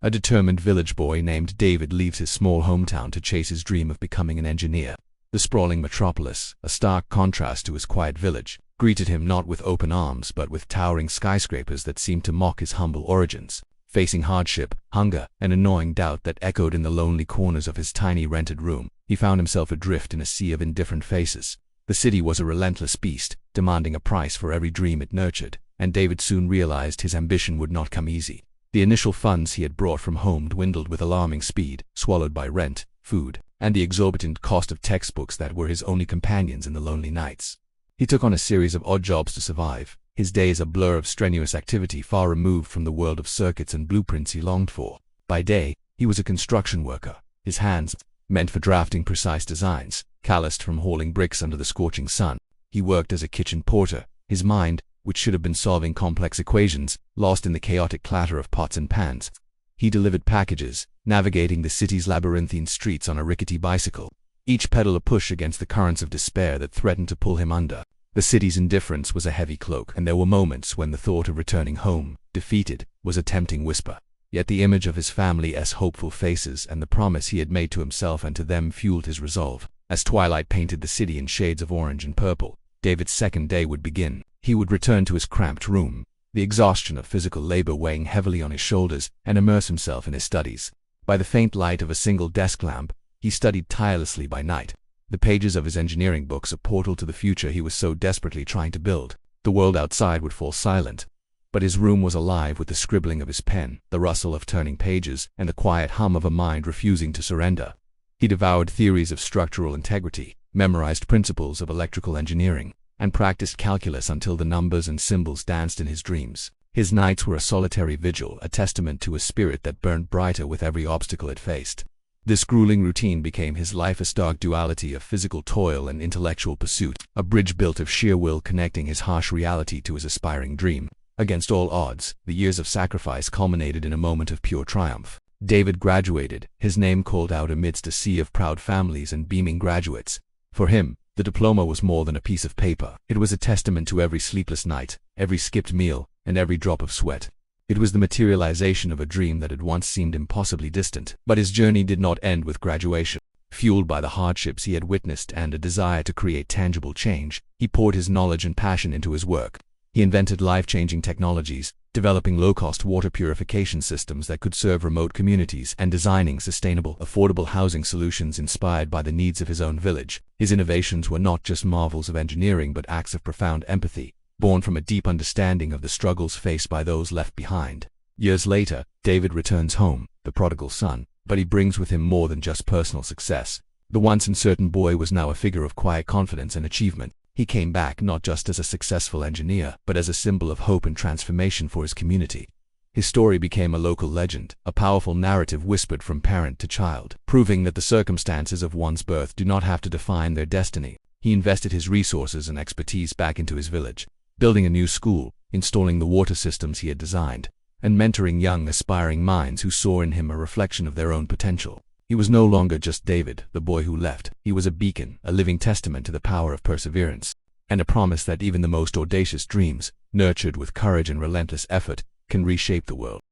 A determined village boy named David leaves his small hometown to chase his dream of becoming an engineer. The sprawling metropolis, a stark contrast to his quiet village, greeted him not with open arms but with towering skyscrapers that seemed to mock his humble origins. Facing hardship, hunger, and a gnawing doubt that echoed in the lonely corners of his tiny rented room, he found himself adrift in a sea of indifferent faces. The city was a relentless beast, demanding a price for every dream it nurtured, and David soon realized his ambition would not come easy. The initial funds he had brought from home dwindled with alarming speed, swallowed by rent, food, and the exorbitant cost of textbooks that were his only companions in the lonely nights. He took on a series of odd jobs to survive, his days a blur of strenuous activity far removed from the world of circuits and blueprints he longed for. By day, he was a construction worker, his hands, meant for drafting precise designs, calloused from hauling bricks under the scorching sun. He worked as a kitchen porter, his mind, which should have been solving complex equations, lost in the chaotic clatter of pots and pans. He delivered packages, navigating the city's labyrinthine streets on a rickety bicycle, each pedal a push against the currents of despair that threatened to pull him under. The city's indifference was a heavy cloak, and there were moments when the thought of returning home, defeated, was a tempting whisper. Yet the image of his family's hopeful faces and the promise he had made to himself and to them fueled his resolve. As twilight painted the city in shades of orange and purple, David's second day would begin. He would return to his cramped room, the exhaustion of physical labor weighing heavily on his shoulders, and immerse himself in his studies. By the faint light of a single desk lamp, he studied tirelessly by night. The pages of his engineering books, a portal to the future he was so desperately trying to build. The world outside would fall silent, but his room was alive with the scribbling of his pen, the rustle of turning pages, and the quiet hum of a mind refusing to surrender. He devoured theories of structural integrity, memorized principles of electrical engineering, and practiced calculus until the numbers and symbols danced in his dreams. His nights were a solitary vigil, a testament to a spirit that burned brighter with every obstacle it faced. This grueling routine became his life, a stark duality of physical toil and intellectual pursuit, a bridge built of sheer will connecting his harsh reality to his aspiring dream. Against all odds, the years of sacrifice culminated in a moment of pure triumph. David graduated, his name called out amidst a sea of proud families and beaming graduates. For him, the diploma was more than a piece of paper. It was a testament to every sleepless night, every skipped meal, and every drop of sweat. It was the materialization of a dream that had once seemed impossibly distant. But his journey did not end with graduation. Fueled by the hardships he had witnessed and a desire to create tangible change, he poured his knowledge and passion into his work. He invented life-changing technologies, developing low-cost water purification systems that could serve remote communities, and designing sustainable, affordable housing solutions inspired by the needs of his own village. His innovations were not just marvels of engineering but acts of profound empathy, born from a deep understanding of the struggles faced by those left behind. Years later, David returns home, the prodigal son, but he brings with him more than just personal success. The once uncertain boy was now a figure of quiet confidence and achievement. He came back not just as a successful engineer, but as a symbol of hope and transformation for his community. His story became a local legend, a powerful narrative whispered from parent to child, proving that the circumstances of one's birth do not have to define their destiny. He invested his resources and expertise back into his village, building a new school, installing the water systems he had designed, and mentoring young aspiring minds who saw in him a reflection of their own potential. He was no longer just David, the boy who left. He was a beacon, a living testament to the power of perseverance, and a promise that even the most audacious dreams, nurtured with courage and relentless effort, can reshape the world.